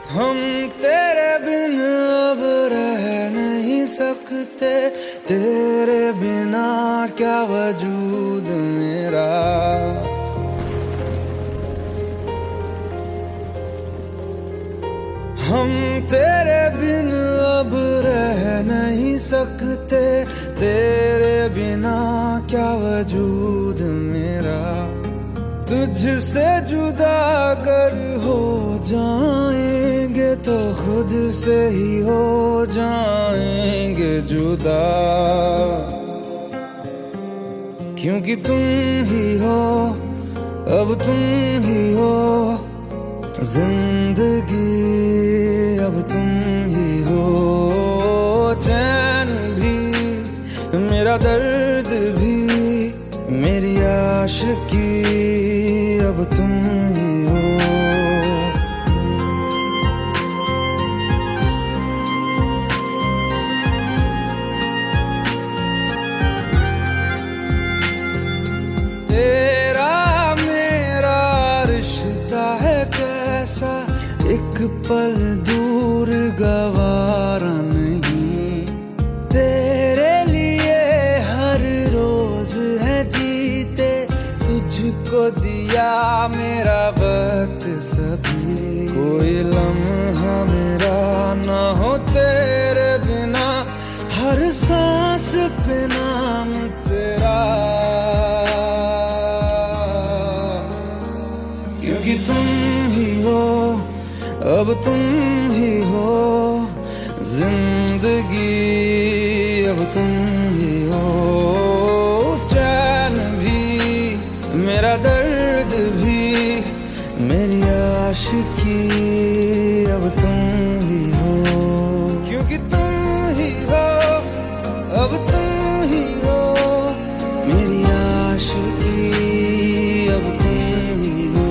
हम तेरे बिन अब रह नहीं सकते, तेरे बिना क्या वजूद मेरा। हम तेरे बिन अब रह नहीं सकते, तेरे बिना क्या वजूद मेरा। तुझसे जुदा अगर हो जाएंगे तो खुद से ही हो जाएंगे जुदा, क्योंकि तुम ही हो, अब तुम ही हो जिंदगी, अब तुम ही हो। चैन भी मेरा दर्द भी मेरी आशिकी, अब तुम ही हो। तेरा मेरा रिश्ता है कैसा, एक पल दूर गवारा नहीं। मेरा वक्त सभी, कोई लम्हा मेरा ना हो तेरे बिना, हर सांस पे नाम तेरा, क्योंकि तुम ही हो, अब तुम ही हो जिंदगी, अब तुम ही हो चैन भी, मेरा दर्द भी, मेरी आशिकी, अब तुम ही हो, क्योंकि तुम ही हो, अब तुम ही हो मेरी आशिकी, अब तुम ही हो।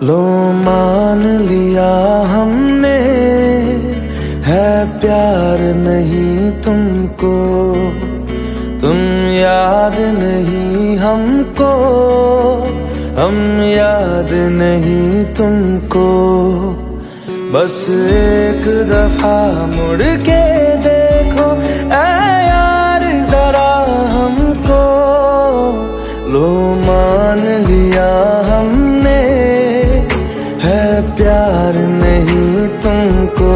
लो मान लिया हमने, है प्यार नहीं तुमको, तुम याद नहीं हमको, हम याद नहीं तुमको, बस एक दफा मुड़ के देखो ऐ यार जरा हमको, लो मान लिया हमने, है प्यार नहीं तुमको,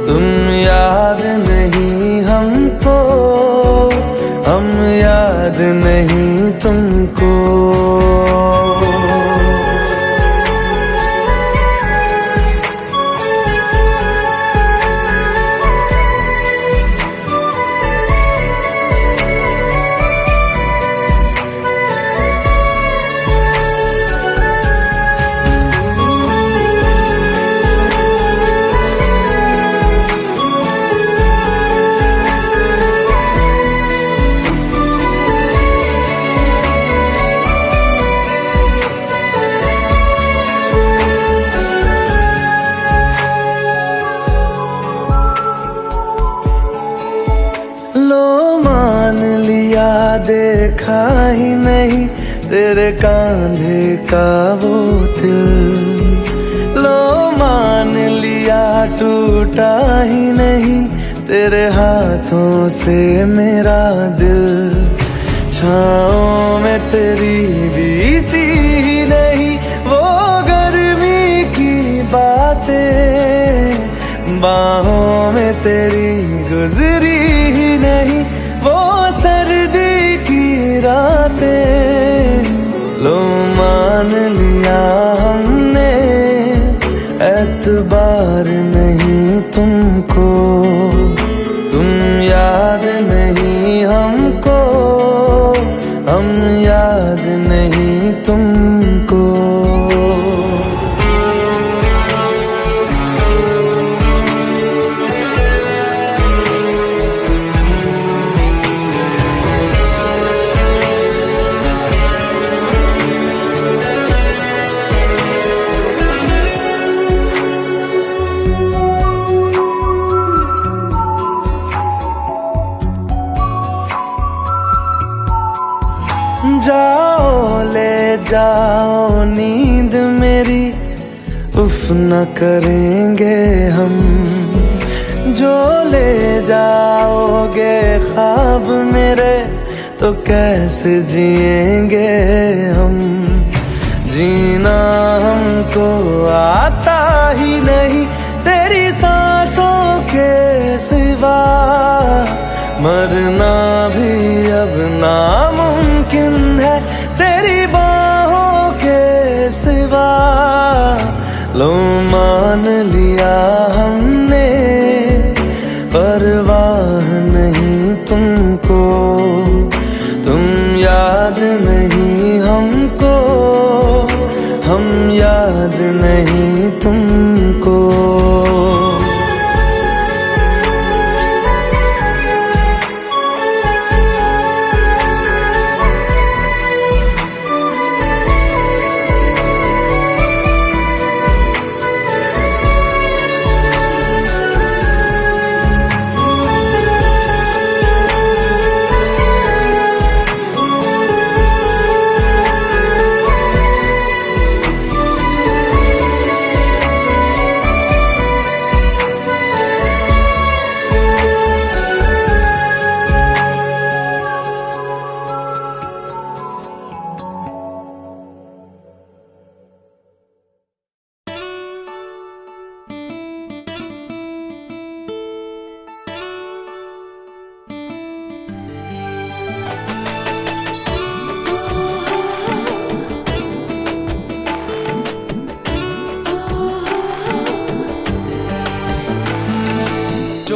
तुम याद नहीं हमको, हम याद नहीं तुमको। देखा ही नहीं तेरे कांधे का वो दिल, लो मान लिया टूटा ही नहीं तेरे हाथों से मेरा दिल, छाँव में तेरी बीती ही नहीं वो गर्मी की बातें, बाहों में तेरी गुजरी ही नहीं वो सर्दी की रातें, लो मान लिया हमने, एतबार नहीं तुमको, तुम याद नहीं हमको, हम याद नहीं तुमको। जाओ ले जाओ नींद मेरी, उफ न करेंगे हम, जो ले जाओगे ख्वाब मेरे तो कैसे जिएंगे हम, जीना हमको आता ही नहीं तेरी सांसों के सिवा, मरना भी अब नामुमकिन है तेरी बाहों के सिवा, लो मान लिया हमने, परवाह नहीं तुमको, तुम याद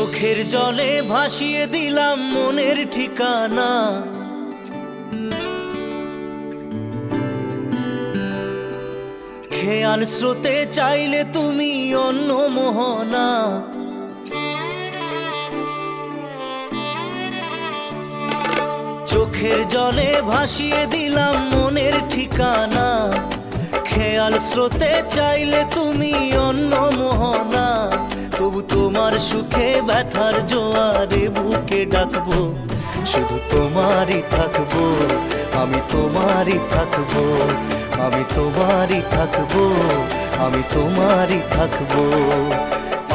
চোখের জলে ভাসিয়ে দিলাম মনের ঠিকানা। খেয়াল স্রোতে চাইলে তুমি অন্য মোহনা। চোখের জলে ভাসিয়ে দিলাম মনের ঠিকানা। খেয়াল স্রোতে চাইলে তুমি অন্য মোহনা। তবু তোমার সুখে ব্যথার জোয়ারে বুকে ডাকবো, শুধু তোমারই থাকবো, আমি তোমারই থাকবো, আমি তোমারই থাকবো, আমি তোমারই থাকবো।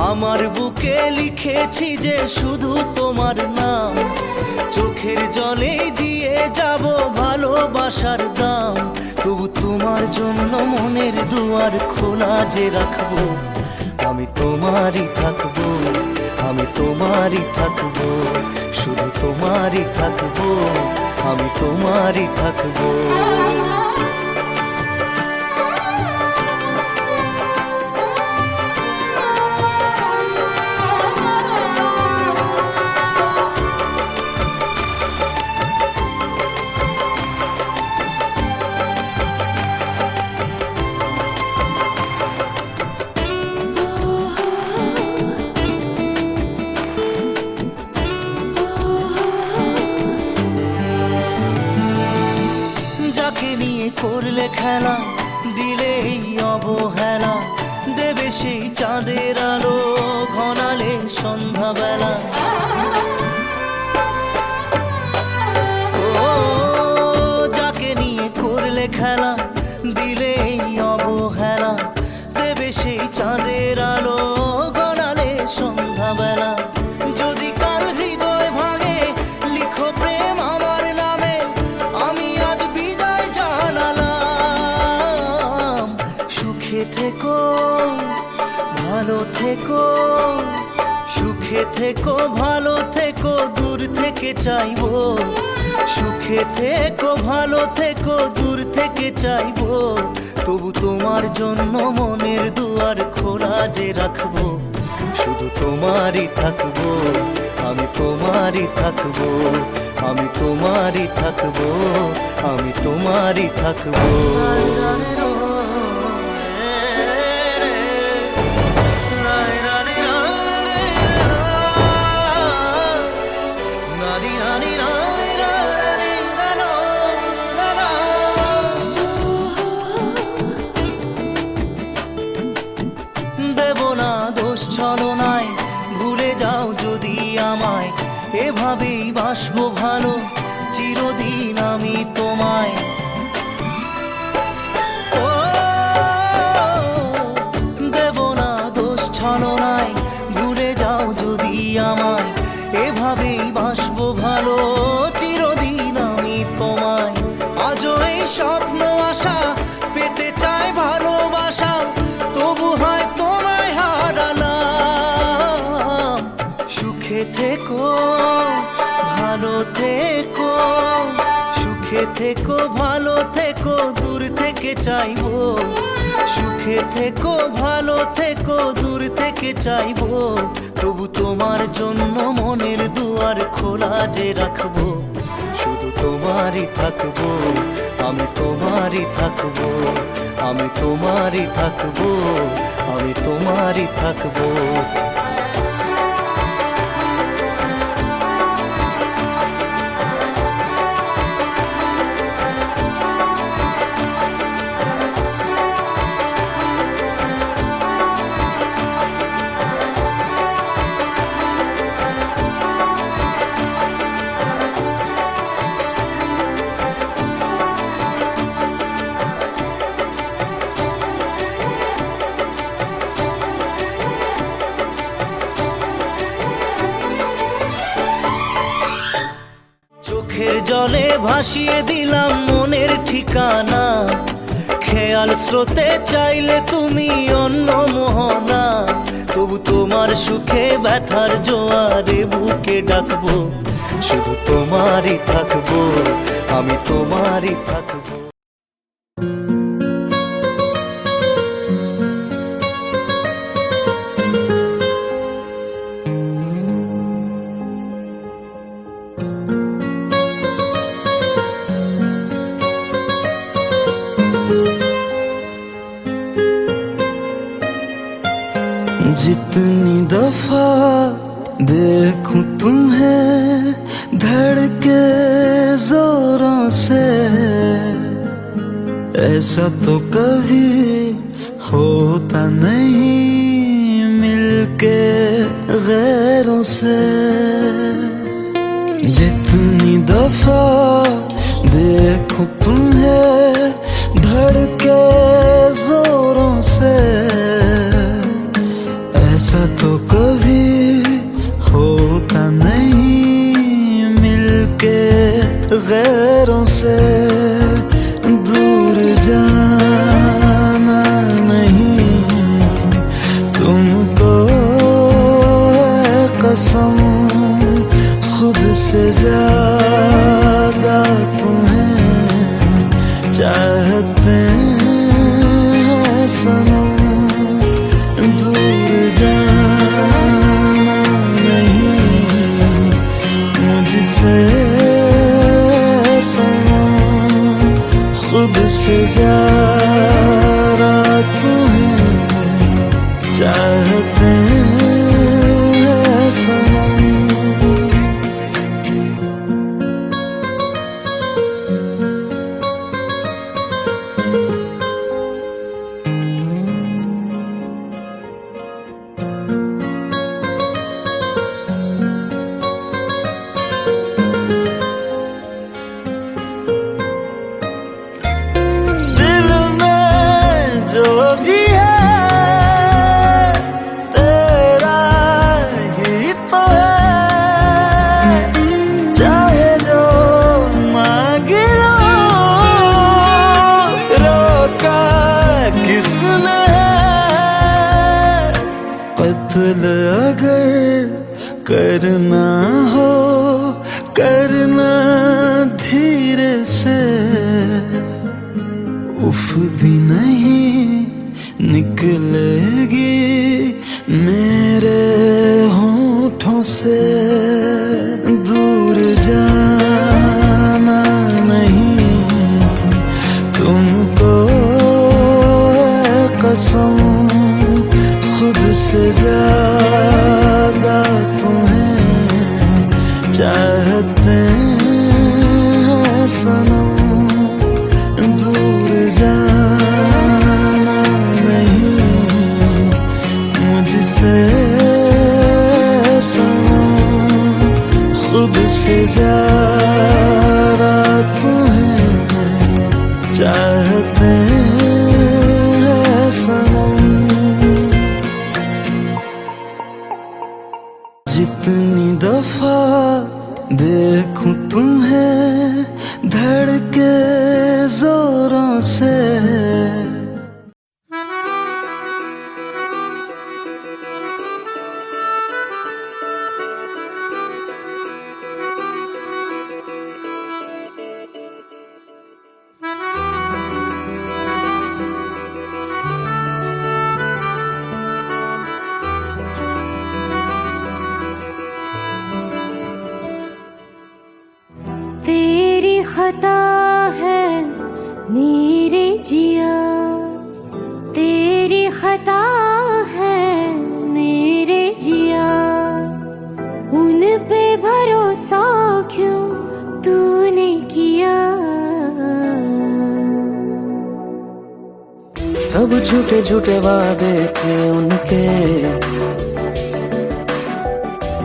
আমার বুকে লিখেছি যে শুধু তোমার নাম, চোখের জলে দিয়ে যাব ভালোবাসার দাম। তবু তোমার জন্য মনের দুয়ার খোলা যে রাখবো, আমি তোমারই থাকবো, আমি তোমারই থাকবো, শুধু তোমারই থাকবো, আমি তোমারই থাকবো। যাকে নিয়ে করলে খেলা, দিলে এই অবহেলা, দেবে সেই চাঁদের আলো ঘনালে সন্ধ্যাবেলা। ও যাকে নিয়ে করলে খেলা, দিলে এই অবহেলা, দেবে সেই চাঁদের আলো ঘনালে সন্ধ্যাবেলা। যদি কাল হৃদয় ভাঙে লিখো প্রেম আমার নামে, আমি আজ বিদায় জানালাম। সুখে থেকো, ভালো থেকো, সুখে থেকো, ভালো থেকো, দূর থেকে চাইবো। সুখে থেকো, ভালো থেকো, দূর থেকে চাইবো। তবু তোমার জন্য মনের দুয়ার খোলা যে রাখবো, শুধু তোমারই থাকবো, আমি তোমারই থাকবো, আমি তোমারই থাকবো, আমি তোমারই থাকবো। দেব না দোষ ছলনায়, ভুলে যাও যদি আমায়, এভাবেই বাসবো ভালো চিরদিন আমি তোমায়। ও দেব না দোষ ছলনায়, ভুলে যাও যদি আমায়, এভাবেই বাসবো ভালো চিরদিন আমি তোমায়। আজও এই স্বপ্ন আশা পেতে চাই ভালোবাসা, তবু হয় তোমায় হারালাম। সুখে থেকো, ভালো থেকো, সুখে থেকো, ভালো থেকো, দূর থেকে চাইবো। সুখে থেকো, ভালো থেকো, দূর থেকে চাইবো। তবু তোমার জন্য মনের দুয়ার খোলা যে রাখবো, শুধু তোমারই থাকবো, আমি তোমারই থাকবো, আমি তোমারই থাকবো, আমি তোমারই থাকবো। চোখের জলে ভাসিয়ে দিলাম মনের ঠিকানা। খেয়াল স্রোতে চাইলে তুমি অন্য মোহনা। তবু তোমার সুখে ব্যথার জোয়ারে বুকে ডাকবো, শুধু তোমারই থাকবো, আমি তোমারই থাকবো। जितनी दफा देखूं तुम्हें धड़के जोरों से, ऐसा तो कभी होता नहीं मिलके गैरों से। जितनी दफा देखूं तुम्हें धड़के जोरों से, ऐसा तो कभी होता नहीं मिलके गैरों से। दूर जाना नहीं तुमको है कसम, खुद से ज्यादा तुम्हें चाहते हैं सनम। दूर जाना नहीं मुझसे सनम, खुद से ज्यादा तुम्हें चाहते हैं सनम। जो भी है तेरा ही तो है, चाहे जो मांग लो, रोका किसने है। कत्ल अगर करना हो करना धीरे से, उफ भी नहीं निकलेगी मेरे होठों से। दूर जाना नहीं तुमको है कसम, खुद से ज्यादा तुम्हें चाहते हैं सनम। दूर जाना नहीं मुझसे सनम, खुद से ज्यादा तुम्हें चाहते हैं सनम। जितनी दफा देखूं तुम्हें धड़के जोरों से, तेरी खता है मेरे जिया, तेरी खता है मेरे जिया, उन पे भरोसा क्यों तूने किया। सब झूठे झूठे वादे थे उनके,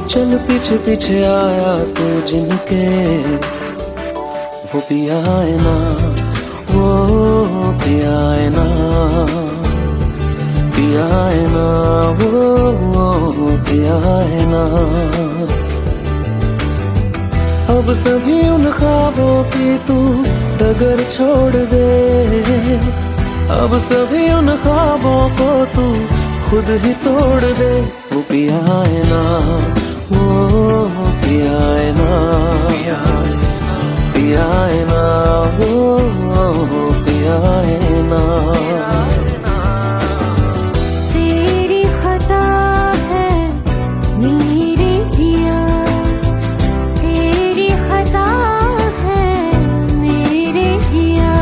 चल पीछे पीछे आया तू जिनके। वो पिया है ना, वो पिया है ना, पिया है ना, वो पिया है ना। अब सभी उन ख्वाबों की तू डगर छोड़ दे, अब सभी उन ख्वाबों को तू खुद ही तोड़ दे। वो पिया है ना, वो पिया है ना, पिया है ना, वो पिया है ना। तेरी खता है मेरे जिया, तेरी खता है मेरे जिया।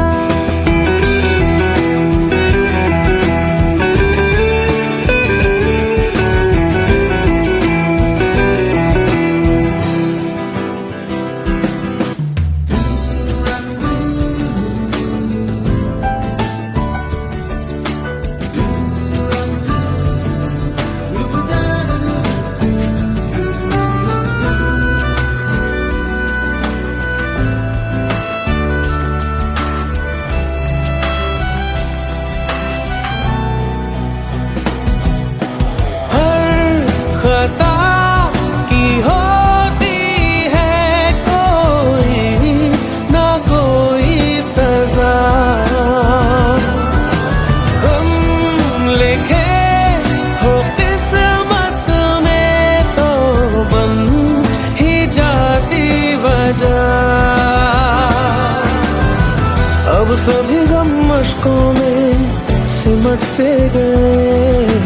सभी गम मशकों में सिमट से गए,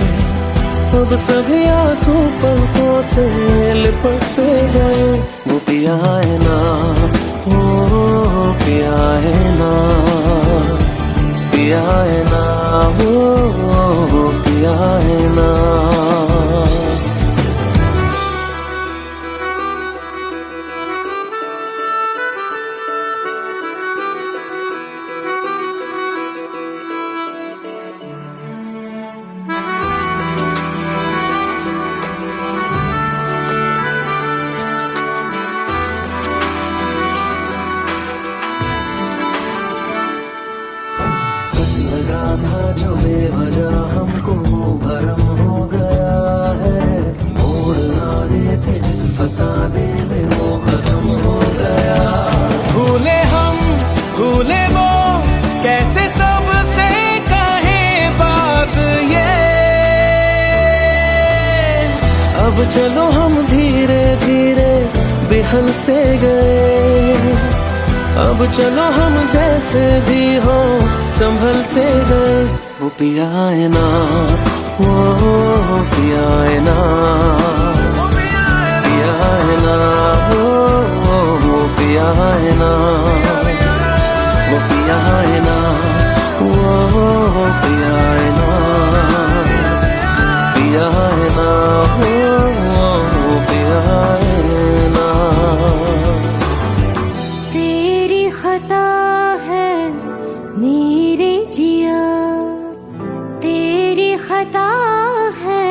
अब सभी आंसू पलकों से लिपट से गए। वो पिया है ना, वो पिया है ना, पिया है ना, वो पिया है ना। लगा था जो बेवजह हमको वो भरम हो गया है, मोड़ आने थे जिस फसाने में वो खत्म हो गया। भूले हम भूले वो, कैसे सबसे कहे बात ये। अब चलो हम धीरे धीरे बेहल से गए, अब चलो हम जैसे भी हो संभल से गए। वो पिया है ना, वो पिया है ना, पिया है ना, वो पिया है ना, वो पिया है ना, वो पिया है ना, पिया है ना, वो पिया है ना। तेरी खता है मेरे जिया, तेरी खता है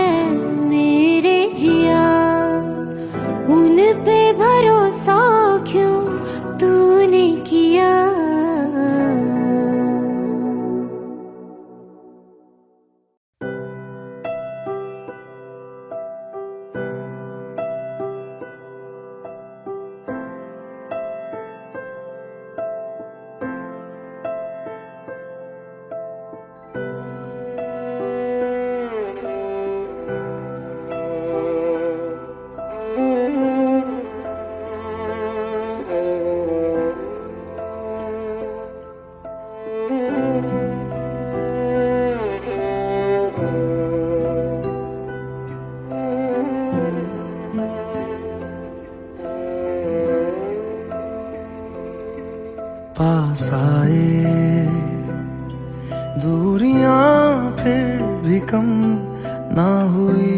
मेरे जिया, उन पे भरोसा क्यों तूने किया। पास आए दूरियां फिर भी कम ना हुई,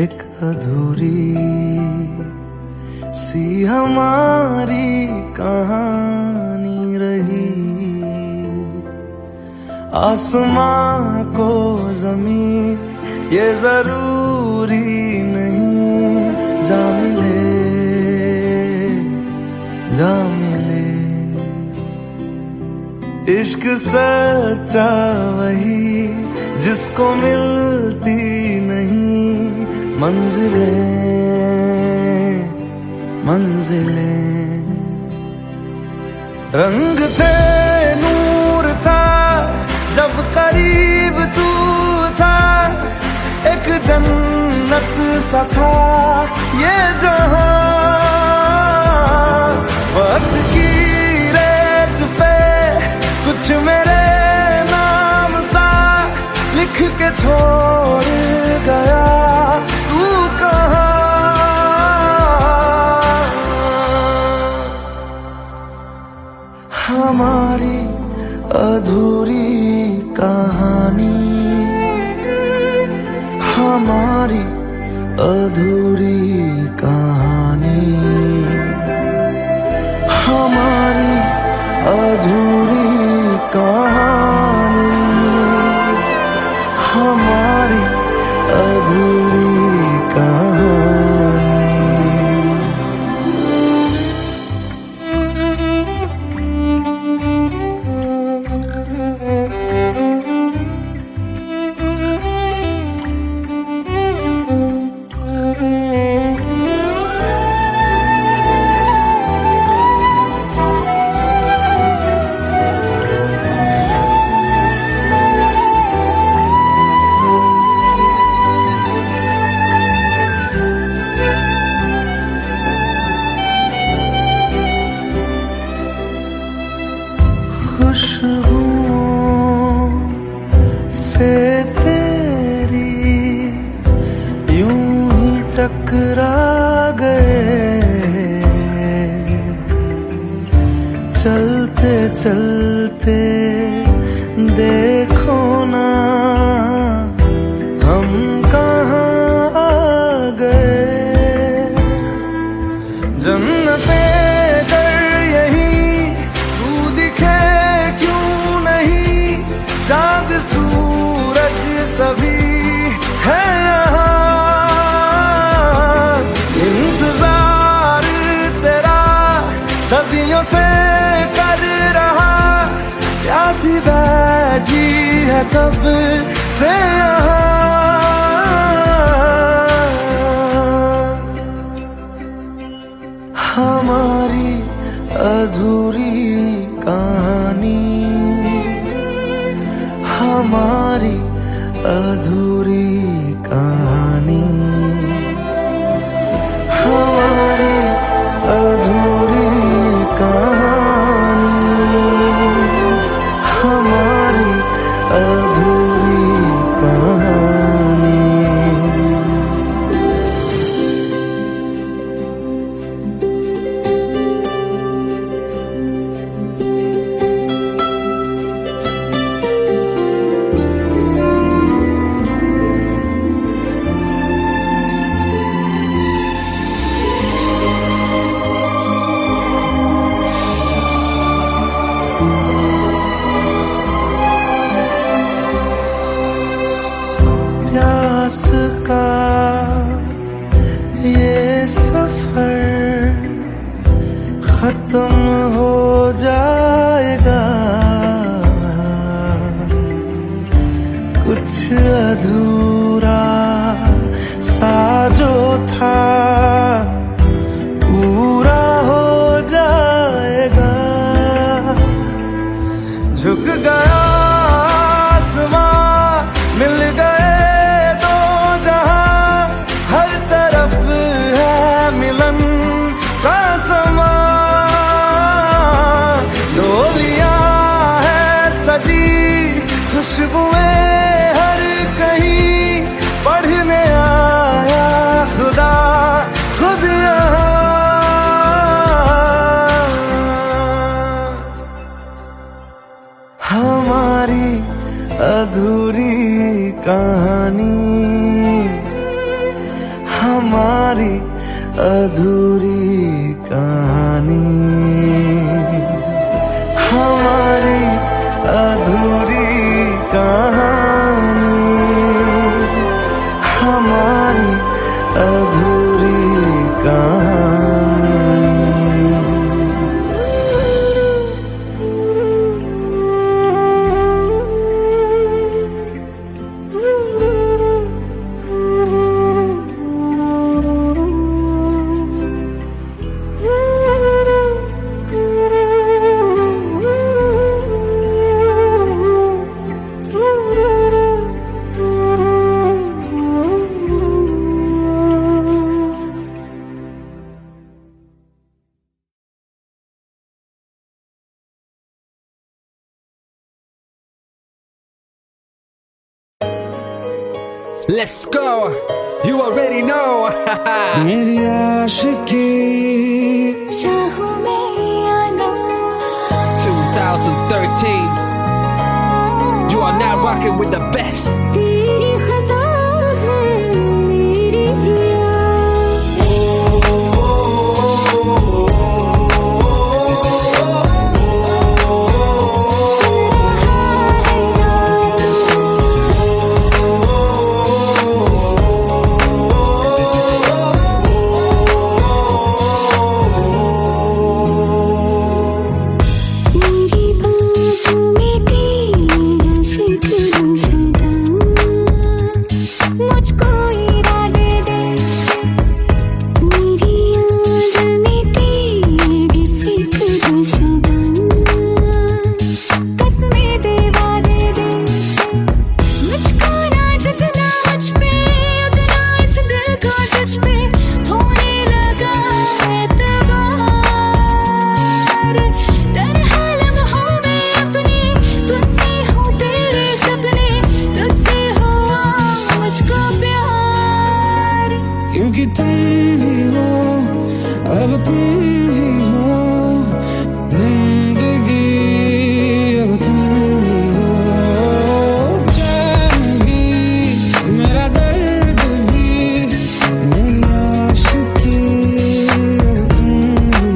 एक अधूरी सी हमारी कहानी रही। आसमां को जमीन ये जरूरी नहीं, जा मिले जा मिले। इश्क सच्चा वही जिसको मिलती नहीं मंजिलें मंजिलें। रंग थे नूर था जब करीब तू था, एक जन्नत सा था ये जहां। वक्त की रेत पे कुछ मेरे नाम सा लिख के छोड़ गया, तू कहाँ। हमारी अधूरी कहानी, हमारी अधूरी कहानी, हमारी अधूरी कहानी, हमारी अधूरी कहानी। टकरा गए, चलते चलते देखो ना हम कहाँ आ गए। जन्नते कर यही तू दिखे क्यों नहीं, चांद सूरज सभी है यहाँ। इंतजार तेरा सदियों से कर रहा, प्यासी बैठी है कब से यहाँ। हमारी अधूरी कहानी, हमारी अधूरी कहानी, हमारी अधूरी कहानी, हमारी अधूरी कहानी। प्यास का ये सफर खत्म हो जाएगा, कुछ अधूरा सा जो था पूरा हो जाएगा। झुक गया आसमां, मिल गए दो जहां, हर तरफ है मिलन का समा। डोलियां है सजी, खुशबुएं हर कहीं, पढ़ने आया खुदा खुद यहाँ। हमारी अधूरी कहानी, हमारी अधूरी कहानी, हमारी अधूरी कहानी, हमारी अधूरी कहानी। Let's go, you already know. मेरी आशिकी चाहूं मैं या ना, 2013, you are now rocking with the best. तेरी खता है मेरी जिया। मेरी बाहों में तेरा फिक्र सदा, क्योंकि तुम ही हो, अब तुम ही हो जिंदगी, अब तुम ही हो। चैन भी मेरा दर्द भी मेरी आशिकी, अब तुम ही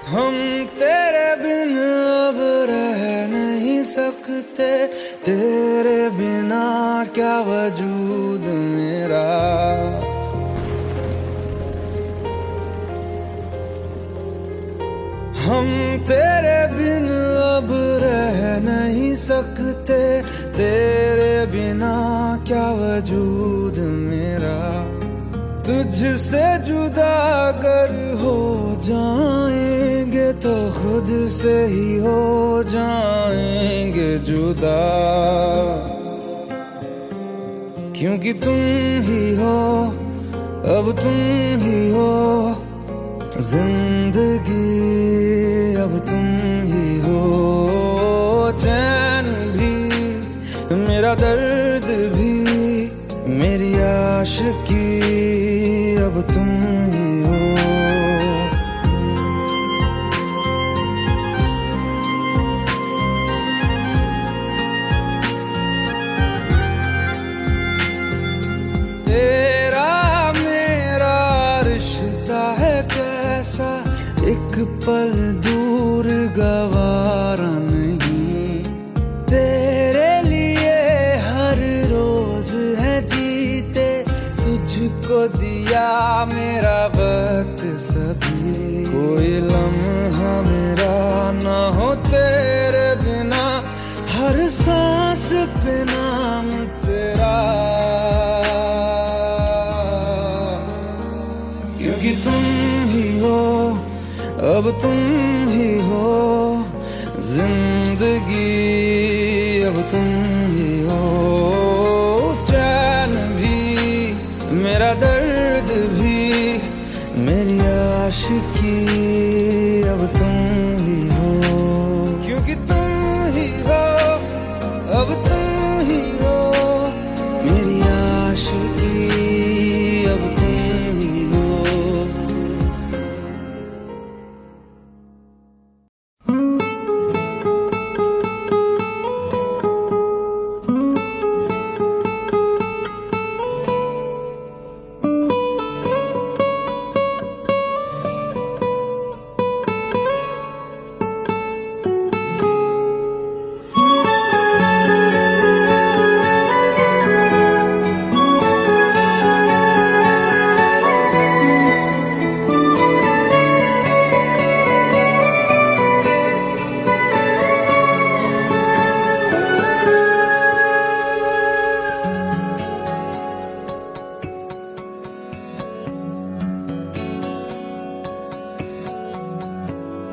हम तेरे बिन अब रह नहीं सकते, तेरे बिना क्या वजूद मेरा। हम तेरे बिन अब रह नहीं सकते, तेरे बिना क्या वजूद मेरा। तुझसे जुदा अगर हो जाएंगे तो खुद से ही हो जाएंगे जुदा, क्योंकि तुम ही हो, अब तुम ही हो जिंदगी, अब तुम ही हो। चैन भी मेरा दर्द भी मेरी आशिकी, अब तुम ही हो। तेरा मेरा रिश्ता है कैसा, एक पल दूर गवारा नहीं। तेरे लिए हर रोज है जीते, तुझको दिया मेरा वक्त सभी। कोई लम्हा मेरा ना हो तेरे बिना, हर सांस पे नाम तेरा, क्योंकि तुम ही हो, अब तुम ही हो जिंदगी, अब तुम ही हो। चैन भी मेरा दर्द भी मेरी आशिकी, अब तुम ही हो, क्योंकि तुम ही हो, अब तुम ही हो मेरी आशिकी, अब तुम ही हो।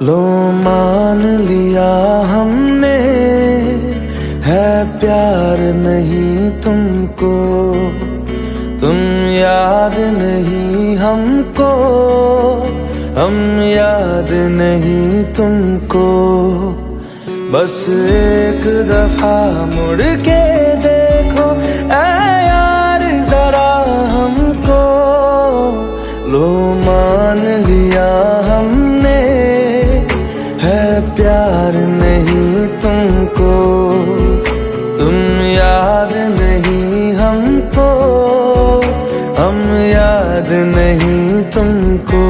लो मान लिया हमने है प्यार नहीं तुमको, तुम याद नहीं हमको, हम याद नहीं तुमको। बस एक दफा मुड़ के देखो ऐ यार जरा हमको। लो मान लिया हमने है प्यार नहीं तुमको, तुम याद नहीं हमको, हम याद नहीं तुमको।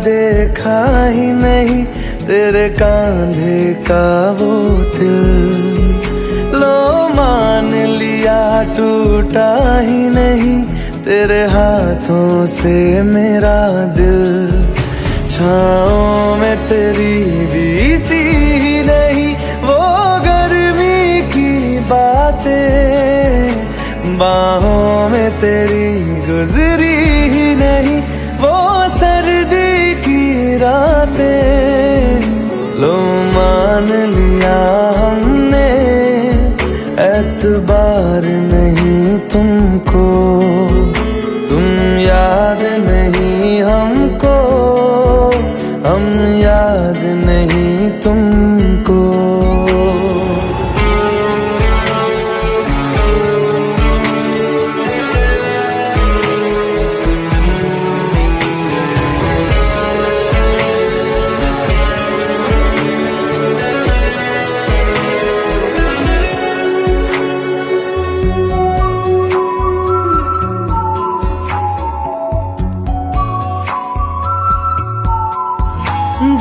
देखा ही नहीं तेरे कांधे का वो दिल, लो मान लिया टूटा ही नहीं तेरे हाथों से मेरा दिल। छाँव में तेरी बीती ही नहीं वो गर्मी की बातें, बाहों में तेरी गुजरी ही नहीं वो सर्दी की रातें। लो मान लिया एतबार नहीं तुमको, तुम याद नहीं हमको, हम याद नहीं तुमको।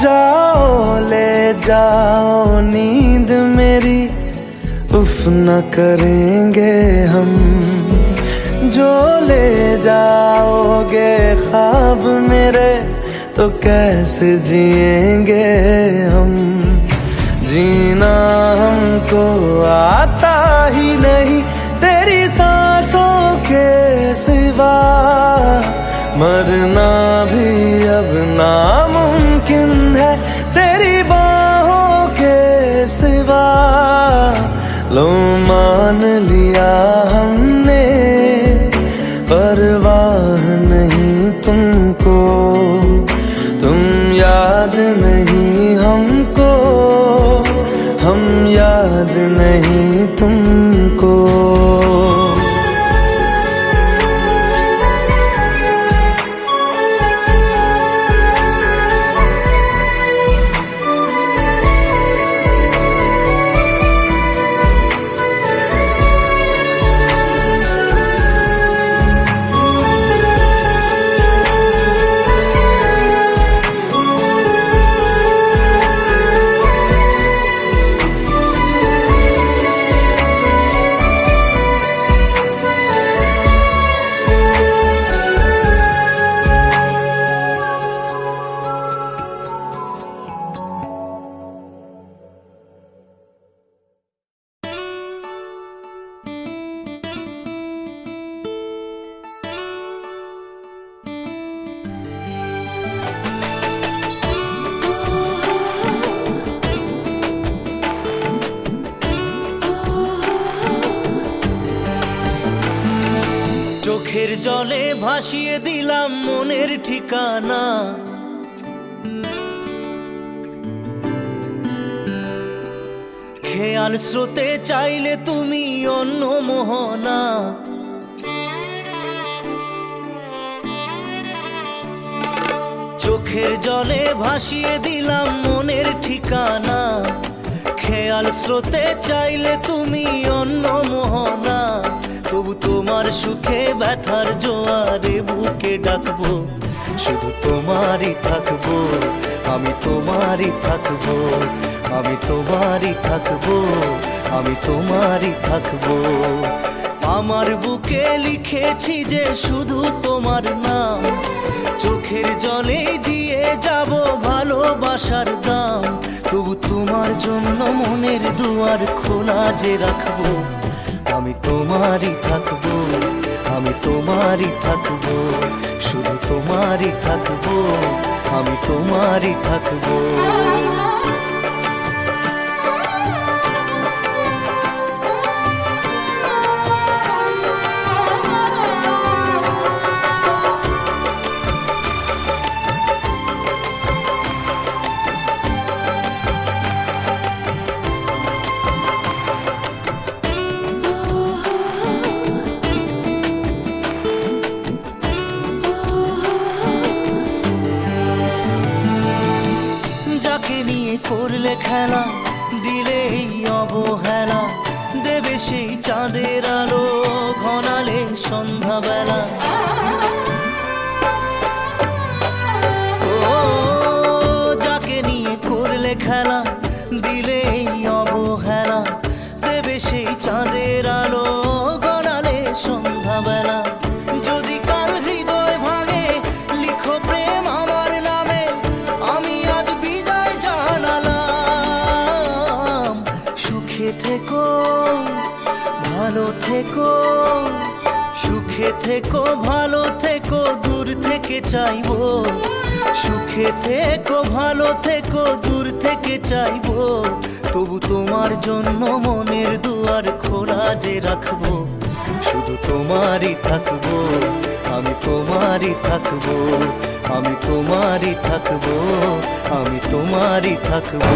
जाओ ले जाओ नींद मेरी, उफ न करेंगे हम। जो ले जाओगे ख्वाब मेरे, तो कैसे जिएंगे हम। जीना हमको आता ही नहीं तेरी सांसों के सिवा, मरना भी अब नामुमकिन है तेरी बाहों के सिवा। लो मान लिया हमने, परवाह नहीं तुमको, तुम याद नहीं हमको, हम याद नहीं तुमको। চোখের জলে ভাসিয়ে দিলাম মনের ঠিকানা, খেয়াল স্রোতে চাইলে তুমি অন্য মোহনা। চোখের জলে ভাসিয়ে দিলাম মনের ঠিকানা, খেয়াল স্রোতে চাইলে তুমি অন্য মোহনা। তবু তোমার সুখে ব্যথার জোয়ারে বুকে ডাকবো, শুধু তোমারই থাকবো, আমি তোমারই থাকবো, আমি তোমারই থাকবো, আমি তোমারই থাকবো। আমার বুকে লিখেছি যে শুধু তোমার নাম, চোখের জলে দিয়ে যাব ভালোবাসার দাম। তবু তোমার জন্য মনের দুয়ার খোলা যে রাখবো, আমি তোমারই থাকবো, আমি তোমারই থাকবো, শুধু তোমারই থাকবো, আমি তোমারই থাকবো। করলে খেলা, দিলে এই অবহেলা, দেবে সেই চাঁদের আলো ঘনালে সন্ধ্যাবেলা। ও যাকে নিয়ে করলে খেলা, দিলে এই অবহেলা, দেবে সেই চাঁদের আলো ঘনালে সন্ধ্যাবেলা। যদি কাল হৃদয় ভাঙে লিখো প্রেম আমার নামে, আমি আজ বিদায় জানালাম। সুখে থেকো ভালো থেকো, সুখে থেকো ভালো থেকো, দূর থেকে চাইবো। সুখে থেকো ভালো থেকো, দূর থেকে চাইবো। তবু তোমার জন্য মনের দুয়ার খোলা রাখবো, শুধু তোমারই থাকবো, আমি তোমারই থাকবো, আমি তোমারই থাকবো, আমি তোমারই থাকবো।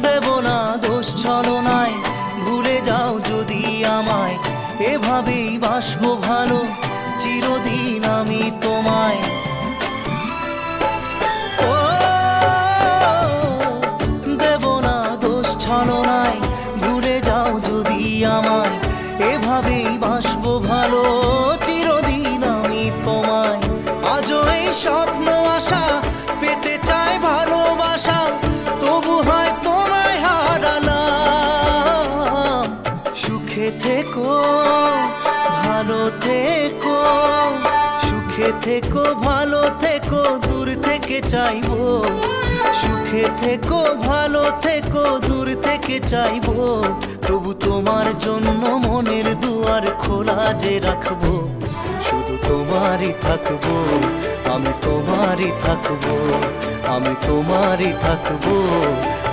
দেব না দোষ ছলনায়, ভুলে যাও যদি আমায়, এভাবেই বাসবো ভালো চিরদিন আমি তোমায়। ও দেব না দোষ ছলনায়, ভুলে যাও যদি আমায়, এভাবেই বাসবো ভালো চিরদিন আমি তোমায়। আজও এই স্বপ্ন আশা পেতে চাই ভালোবাসা, তবু হয় তোমায় হারালাম। সুখে থেকো ভালো থেকো, সুখে থেকো ভালো থেকো, দূর থেকে চাইবো। সুখে থেকো ভালো থেকো, দূর থেকে চাইবো, তবু তোমার জন্য মনের দুয়ার খোলা যে রাখবো, শুধু তোমারই থাকবো, আমি তোমারই থাকবো, আমি তোমারই থাকবো,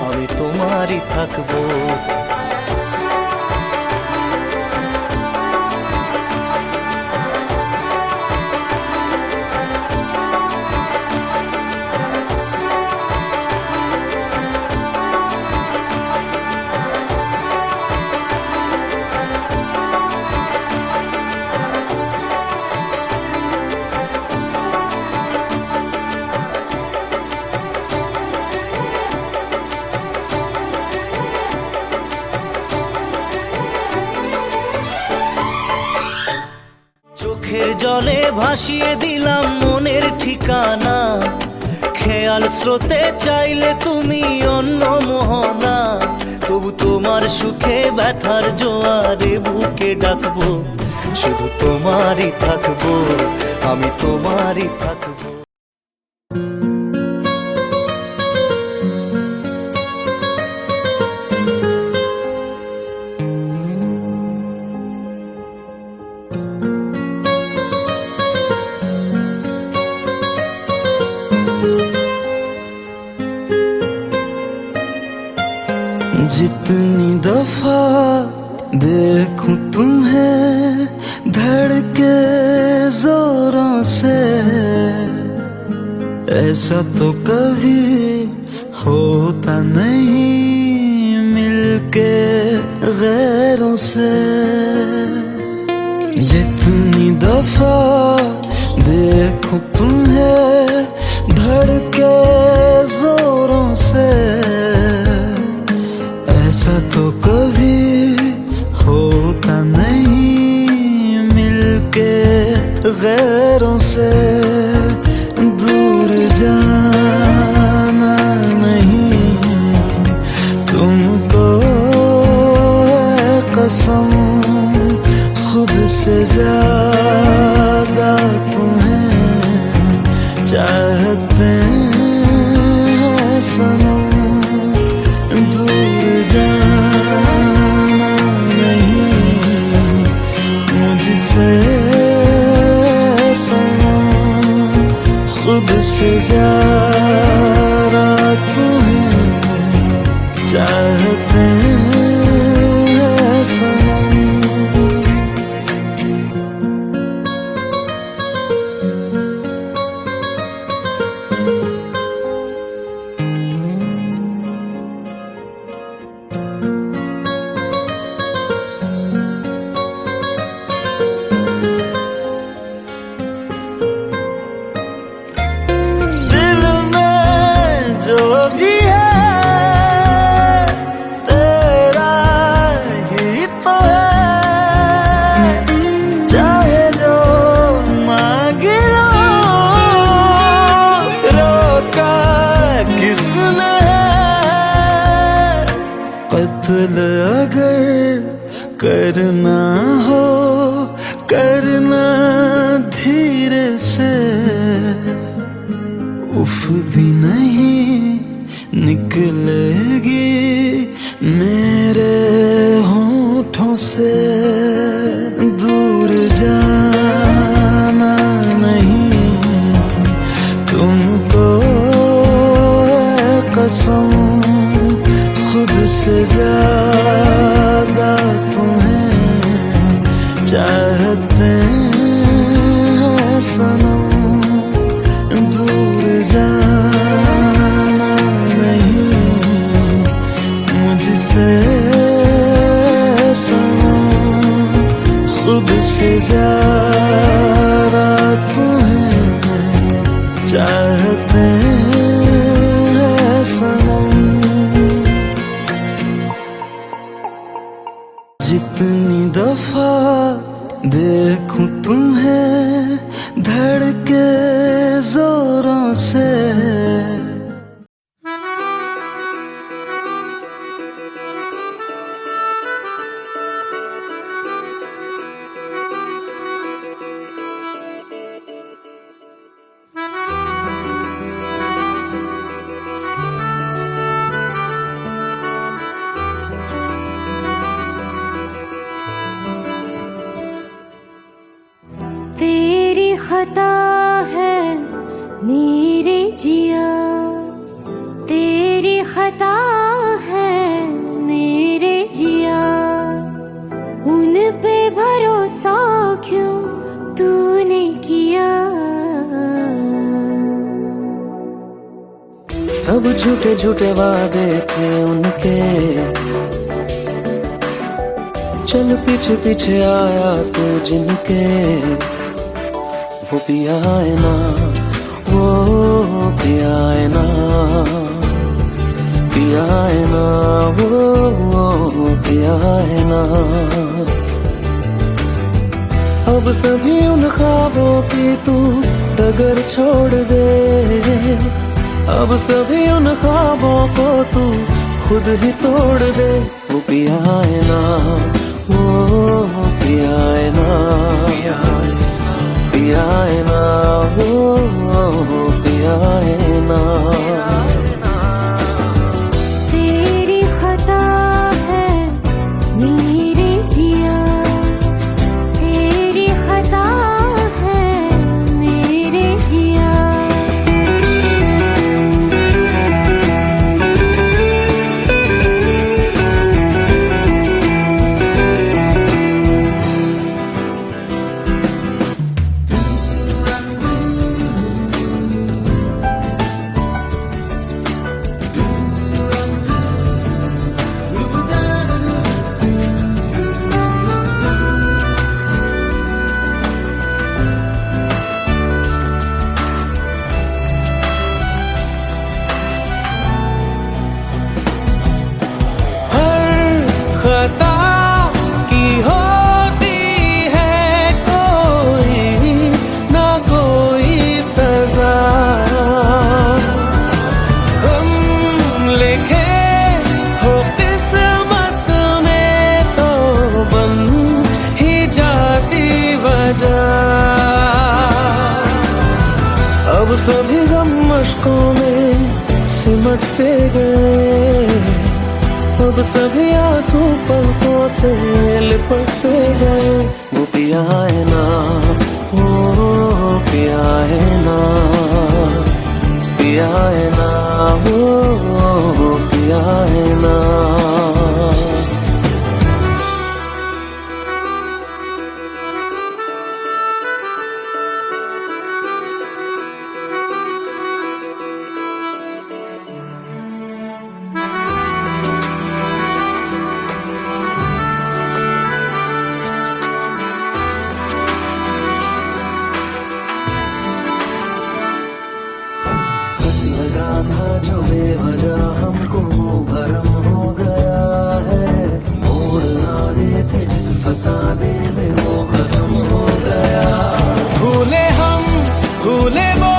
আমি তোমারই থাকবো। চোখের জলে ভাসিয়ে দিলাম মনের ঠিকানা, খেয়াল স্রোতে চাইলে তুমি অন্য মোহনা, তবু তোমার সুখে ব্যথার জোয়ারে বুকে ডাকবো, শুধু তোমারই থাকবো, আমি তোমারই থাকবো। जितनी दफा देखूं तुम्हें धड़के जोरों से, ऐसा तो कभी होता नहीं मिलके गैरों से। जितनी दफा देखूं तुम्हें धड़के जोरों से, ऐसा तो कभी होता नहीं मिलके गैरों से। दूर जाना नहीं तुमको है कसम, खुद से ज्यादा तुम्हें चाहते हैं सनम। दूर जाना नहीं मुझसे सनम, खुद से ज्यादा तुम्हें चाहते हैं सनम। कत्ल अगर करना हो करना धीरे से, उफ भी नहीं निकलेगी मेरे होठों से दूर जाना नहीं, तुमको कसम खुद से ज्यादा तुम्हें चाहते हैं सनम। दूर जाना नहीं मुझसे सनम, खुद से ज्यादा तुम्हें चाहते हैं सनम। जितनी दफा देखूं तुम्हें धड़के जोरों से, तेरी खता है मेरे जिया, तेरी खता है मेरे जिया, उन पे भरोसा क्यों तूने किया। सब झूठे झूठे वादे थे उनके, चल पीछे पीछे आया तू जिनके। वो पिया है ना, वो पिया है ना, पिया है ना, वो पिया है ना। अब सभी उन ख्वाबों की तू डगर छोड़ दे, अब सभी उन ख्वाबों को तू खुद ही तोड़ दे। वो पिया है ना, वो पिया है ना, पिया है ना, वो पिया है ना। तेरी खता है मेरे जिया, तेरी खता है मेरे जिया। अब सभी गम मशकों में सिमट से गए, अब सभी आंसू पलकों से लिपट से गए। वो पिया है ना, वो पिया है ना, पिया है ना, वो पिया है ना। लगा था जो बेवजह हमको वो भरम हो गया है, मोड़ आने थे जिस फसाने में वो खत्म हो गया। भूले हम भूले वो,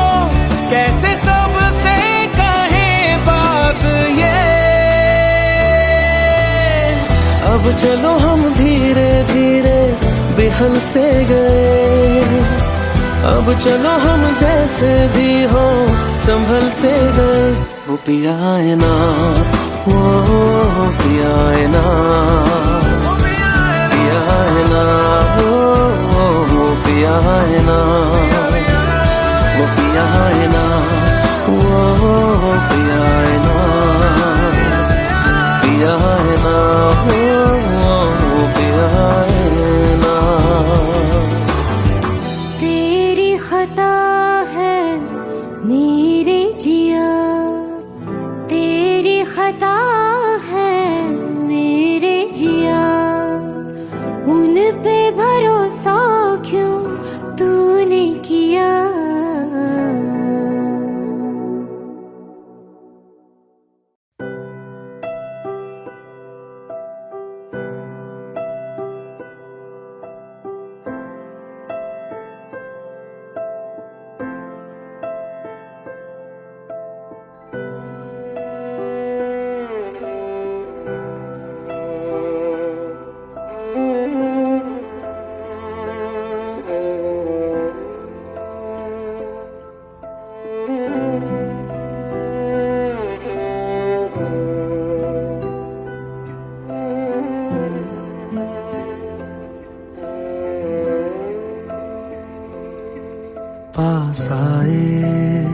कैसे सबसे कहें बात ये। अब चलो हम धीरे धीरे बेहल से गए, अब चलो हम जैसे भी हो संभल से गए। वो पिया है ना, वो पिया ना, पिया है ना, वो पिया है ना, वो पिया है ना, वो पिया है ना, पिया है ना, वो पिया है ना। तेरी खता है मेरे जिया, तेरी खता है मेरे जिया, उन पे भरोसा क्यों तूने किया। पास आए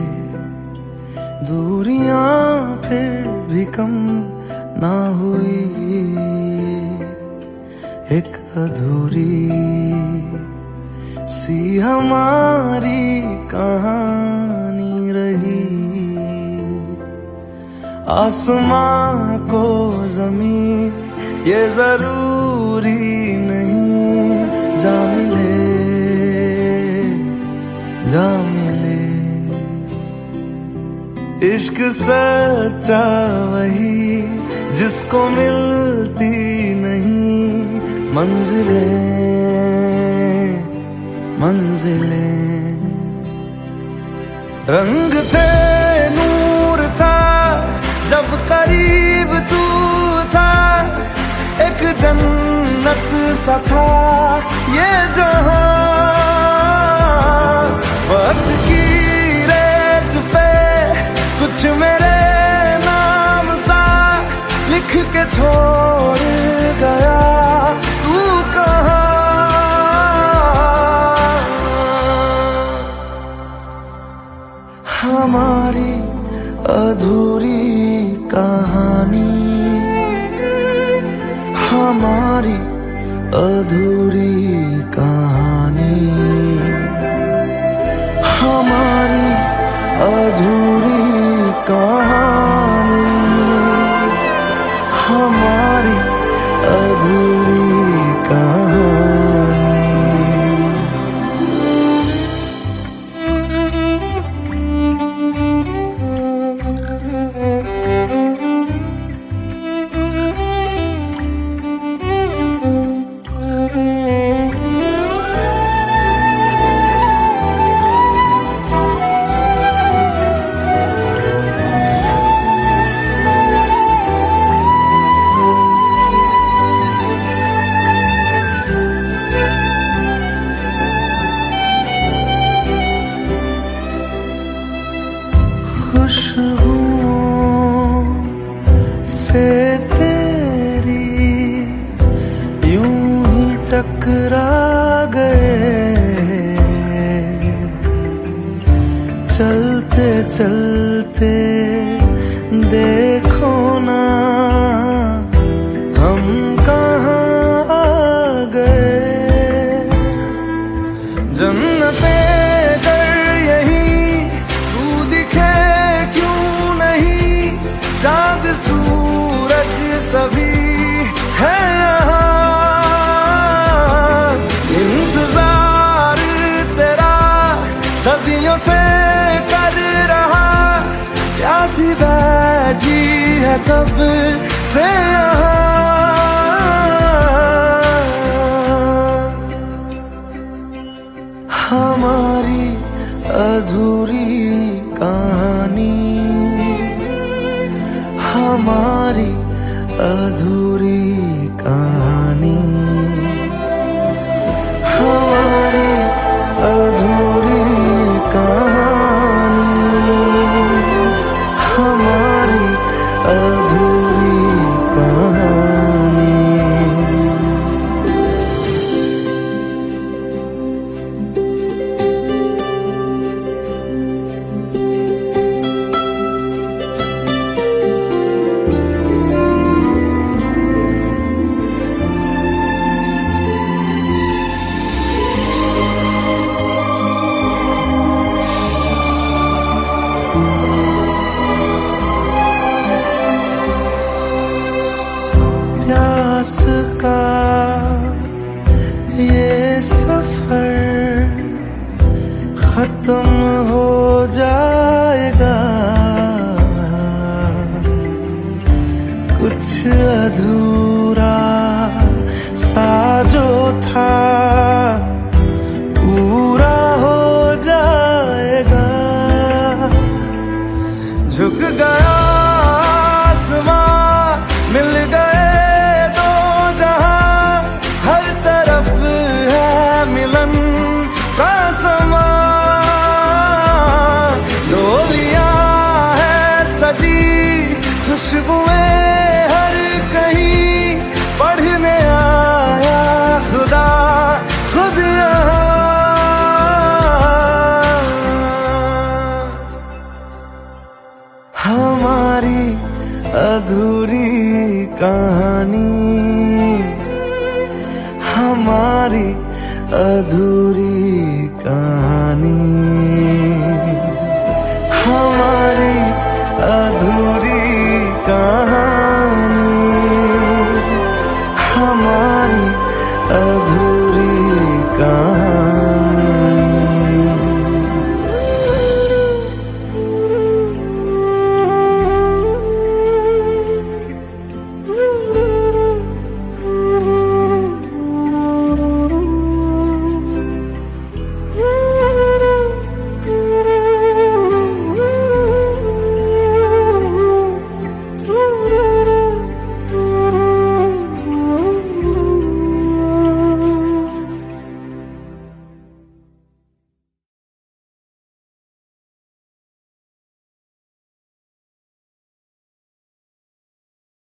दूरियां फिर भी कम ना हुई, एक अधूरी सी हमारी कहानी रही। आसमां को जमीन ये जरूरी नहीं, जा मिले जा मिले। इश्क सच्चा वही जिसको मिलती नहीं मंजिलें मंजिलें। रंग थे नूर था जब करीब तू था, एक जन्नत सा था ये जहां। वक्त की रेत पे कुछ मेरे नाम सा लिख के छोड़ गया, तू कहाँ। हमारी अधूरी कहानी, हमारी अधूरी कहानी, हमारी अधूरी कहानी, हमारी अधूरी कहानी। खुशबुओं से तेरी यूं ही टकरा गए, चलते चलते देखो ना हम कहाँ आ गए। जन्नते कर यही तू दिखे क्यों नहीं, चांद सूरज सभी है यहाँ। इंतजार तेरा सदियों से कर रहा, प्यासी बैठी है कब से यहाँ। हमारी अधूरी कहानी, हमारी अधूरी कहानी, हमारी अधूरी कहानी, हमारी अधूरी कहानी। कुछ अधूरा सा जो था पूरा हो जाएगा। झुक गया आसमां, मिल गए दो जहां, हर तरफ है मिलन का समा। डोलियां है सजी, खुशबुएं हर कहीं, पढ़ने आया खुदा खुद यहाँ। हमारी अधूरी कहानी, हमारी अधूरी